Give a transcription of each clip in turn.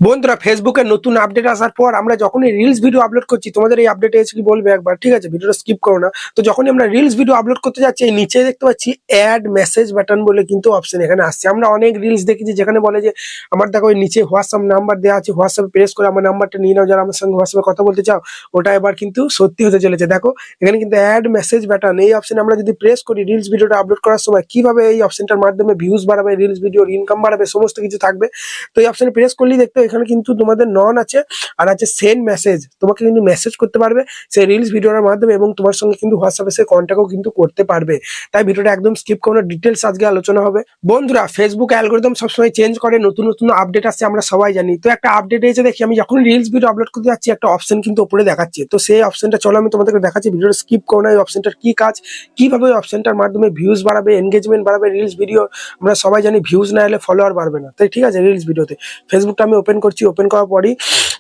বন্ধুরা ফেসবুকের নতুন আপডেট আসার পর আমরা যখনই রিলস ভিডিও আপলোড করছি তোমাদের এই আপডেটে এসে কি বলবে একবার, ঠিক আছে? ভিডিওটা স্কিপ করো না। তো যখনই আমরা রিলস ভিডিও আপলোড করতে যাচ্ছি এই নিচে দেখতে পাচ্ছি অ্যাড মেসেজ বাটন বলে কিন্তু অপশন এখানে আসছে। আমরা অনেক রিলস দেখেছি যেখানে বলে যে আমার দেখো ওই নিচে হোয়াটসঅ্যাপ নাম্বার দেওয়া আছে, হোয়াটসঅ্যাপে প্রেস করে আমার নাম্বারটা নিয়ে নাও যারা আমার সঙ্গে হোয়াটসঅ্যাপে কথা বলতে চাও। ওটা এবার কিন্তু সত্যি হতে চলেছে। দেখো এখানে কিন্তু অ্যাড মেসেজ বাটন, এই অপশনে আমরা যদি প্রেস করি রিলস ভিডিওটা আপলোড করার সময় কিভাবে এই অপশনটার মাধ্যমে ভিউজ বাড়াবে, রিলস ভিডিওর ইনকাম বাড়াবে, সমস্ত কিছু থাকবে। তো এই অপশনে প্রেস করলেই দেখতে এখানে কিন্তু তোমাদের নন আছে আর আছে সেন্ড মেসেজ। তোমাকে কিন্তু মেসেজ করতে পারবে সেই রিলস ভিডিওর মাধ্যমে এবং তোমার সঙ্গে কিন্তু হোয়াটসঅ্যাপে সে কন্ট্যাক্টও কিন্তু করতে পারবে। তাই ভিডিওটা একদম স্কিপ করো না, ডিটেলস আজকে আলোচনা হবে। বন্ধুরা ফেসবুক অ্যালগরিদম সবসময় চেঞ্জ করে, নতুন নতুন আপডেট আসছে আমরা সবাই জানি। তো একটা আপডেট এসে দেখি আমি যখন রিলস ভিডিও আপলোড করতে যাচ্ছি একটা অপশন কিন্তু উপরে দেখাচ্ছে। তো সেই অপশনটা চলো আমি তোমাদেরকে দেখাচ্ছি, ভিডিওটা স্কিপ করো না। এই অপশনটার কি কাজ, কিভাবে ওই অপশনটার মাধ্যমে ভিউজ বাড়াবে, এনগেজমেন্ট বাড়াবে। রিলস ভিডিও আমরা সবাই জানি ভিউজ না এলে ফলোয়ার বাড়বে না, তাই ঠিক আছে? রিলস ভিডিওতে ফেসবুকটা আমি ওপেন করছি, ওপেন করার পরই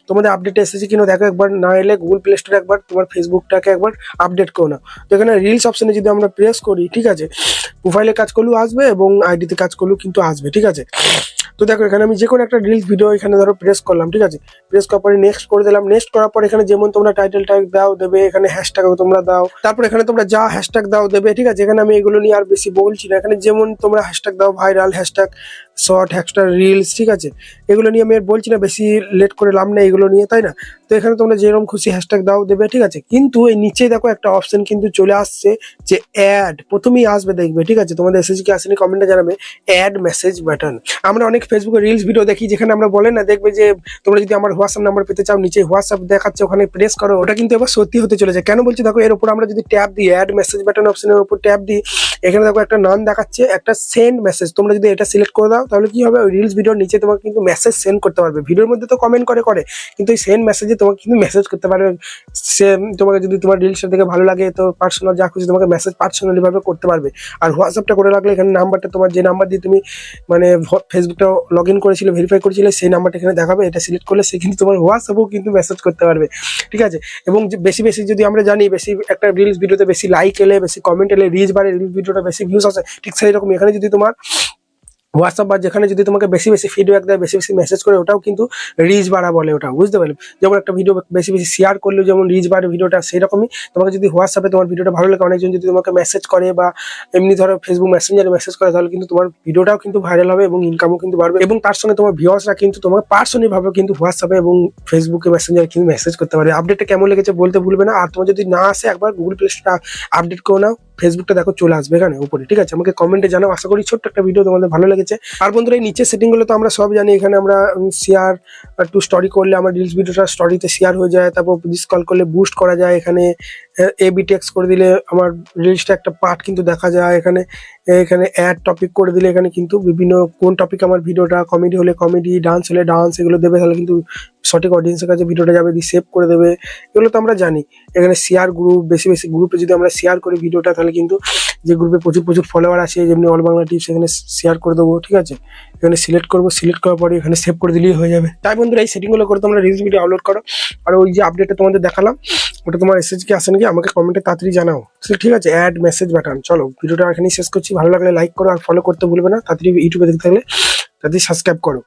তোমাদের আপডেট এসেছে কিনা দেখো একবার, না এলে গুগল প্লে স্টোরে একবার তোমার ফেসবুকটাকে একবার আপডেট করো না। তো এখানে রিলস অপশনে যদি আমরা প্রেস করি, ঠিক আছে, প্রোফাইলে কাজ করলেও আসবে এবং আইডিতে কাজ করলেও কিন্তু আসবে, ঠিক আছে? তো দেখো এখানে আমি যে কোনো একটা রিলস ভিডিও এখানে ধরো প্রেস করলাম, ঠিক আছে? প্রেস করার পরে নেক্সট করে দিলাম। নেক্সট করার পর এখানে যেমন তোমরা টাইটেল ট্যাগ দাও দেবে, এখানে হ্যাশট্যাগও তোমরা দাও, তারপর এখানে তোমরা যা হ্যাশট্যাগ দাও দেবে, ঠিক আছে? এখানে আমি এগুলো নিয়ে আর বেশি বলছি না। এখানে যেমন তোমরা হ্যাশট্যাগ দাও, viral hashtag, short hashtag, reels, ঠিক আছে? এগুলো নিয়ে আমি আর বলছি না, বেশি লেট করে লাভ নেই এগুলো নিয়ে, তাই না? তো এখানে তোমরা যেরকম খুশি হ্যাশট্যাগ দাও দেবে, ঠিক আছে? কিন্তু এই নিচে দেখো একটা অপশন কিন্তু চলে আসছে যে অ্যাড, প্রথমেই আসবে দেখবে, ঠিক আছে? তোমাদের এসেছে কি আসেনি কমেন্টে জানাবে। Add message button. আমরা অনেক ফেসবুকে রিলস ভিডিও দেখি যেখানে আমরা বলে না, দেখবে যে তোমরা যদি আমার হোয়াটসঅ্যাপ নাম্বার পেতে চাও নিচে হোয়াটসঅ্যাপ দেখাচ্ছে, ওখানে প্রেস করো। ওটা কিন্তু এবার সত্যি হতে চলেছে। কেন বলছি দেখো, এর উপর আমরা যদি ট্যাপ দিই, অ্যাড মেসেজ বাটন অপশনের উপর ট্যাপ দিই, এখানে দেখো একটা নাম দেখাচ্ছে, একটা সেন্ড মেসেজ। তোমরা যদি এটা সিলেক্ট করে দাও তাহলে কি হবে, ওই রিলস ভিডিওর নিচে তোমাকে কিন্তু মেসেজ সেন্ড করতে পারবে। ভিডিওর মধ্যে তো কমেন্ট করে করে, কিন্তু এই সেন্ড মেসেজে তোমাকে কিন্তু মেসেজ করতে পারবে। সে তোমাকে যদি তোমার রিলসটা দেখে ভালো লাগে তো পার্সোনাল যা খুশি তোমাকে মেসেজ পার্সোনালি ভাবে করতে পারবে। আর হোয়াটসঅ্যাপটা করে রাখলে এখানে নাম্বারটা, তোমার যে নাম্বার দিয়ে তুমি মানে ফেসবুকটা লগ ইন করেছিলে, ভেরিফাই করেছিলে, সেই নাম্বারটা এখানে দেখাবে। এটা সিলেক্ট করলে সে কিন্তু তোমার হোয়াটসঅ্যাপেও কিন্তু মেসেজ করতে পারবে, ঠিক আছে? এবং বেশি বেশি যদি আমরা জানি, বেশি একটা রিলস ভিডিওতে বেশি লাইক এলে, বেশি কমেন্ট এলে রিচ বাড়ে, রিলস ভিডিওটা বেশি ভিউজ আসে, ঠিক সেই রকম এখানে যদি তোমার হোয়াটসঅ্যাপ বা যেখানে যদি তোমাকে বেশি বেশি ফিডব্যাক দেয়, বেশি বেশি মেসেজ করে, ওটাও কিন্তু রিচ বাড়া বলে ওটা, বুঝতে পারলে? যেমন একটা ভিডিও বেশি বেশি শেয়ার করলেও যেমন রিচ বাড়ে ভিডিওটা, সেরকমই তোমাকে যদি হোয়াটসঅ্যাপে তোমার ভিডিওটা ভালো লাগে, অনেকজন যদি তোমাকে মেসেজ করে বা এমনি ধরো ফেসবুক মেসেঞ্জারে মেসেজ করে, তাহলে কিন্তু তোমার ভিডিওটাও কিন্তু ভাইরাল হবে এবং ইনকামও কিন্তু বাড়বে। এবং তার সঙ্গে তোমার ভিউয়ার্সরা কিন্তু তোমাকে পার্সোনালি ভাবে কিন্তু হোয়াটসঅ্যাপে এবং ফেসবুকে মেসেঞ্জারে কিন্তু মেসেজ করতে পারে। আপডেটটা কেমন লেগেছে বলতে ভুলবে না। আর তোমার যদি না আসে একবার গুগল প্লে স্টোরে আপডেট করে নাও, ফেসবুকটা দেখো চলে আসবে এখানে উপরে, ঠিক আছে? আমাকে কমেন্টে জানাও। আশা করি ছোট্ট একটা ভিডিও তোমাদের ভালো লেগেছে। আর বন্ধুরা এই নিচের সেটিং গুলো তো আমরা সব জানি। এখানে আমরা শেয়ার টু স্টোরি করলে আমার রিলস ভিডিওটা স্টোরিতে শেয়ার হয়ে যায়, তারপর স্ক্রল করলে বুস্ট করা যায়, এখানে এবি টেক্সট করে দিলে আমার রিলসটা একটা পার্ট কিন্তু দেখা যায়, এখানে এখানে অ্যাড টপিক করে দিলে এখানে কিন্তু বিভিন্ন কোন টপিক আমার ভিডিওটা, কমেডি হলে কমেডি, ডান্স হলে ডান্স, এগুলো দেবে, তাহলে কিন্তু সঠিক অডিয়েন্সের কাছে ভিডিওটা যাবে, দিয়ে সেভ করে দেবে। এগুলো তো আমরা জানি। এখানে শেয়ার গ্রুপ, বেশি বেশি গ্রুপে যদি আমরা শেয়ার করি ভিডিওটা, তাহলে কিন্তু যে গ্রুপে প্রচুর প্রচুর ফলোয়ার আছে, যেমনি অল বাংলা টিপস, এখানে শেয়ার করে দেবো, ঠিক আছে? এখানে সিলেক্ট করবো, সিলেক্ট করার পরে এখানে সেভ করে দিলেই হয়ে যাবে। তাই বন্ধুরা এই সেটিংগুলো করে তোমরা রিলস ভিডিও আপলোড করো। আর ওই যে আপডেটটা তোমাদের দেখালাম, ওটা তোমার এসেছে কি আসেনি কি আমাকে কমেন্টে তাড়াতাড়ি জানাও, ঠিক আছে? Add message button. চলো ভিডিওটা এখানেই শেষ করছি। ভালো লাগলে লাইক করো আর ফলো করতে ভুলবে না। তাড়াতাড়ি ইউটিউবে দেখতে থাকলে তাড়াতাড়ি সাবস্ক্রাইব করো।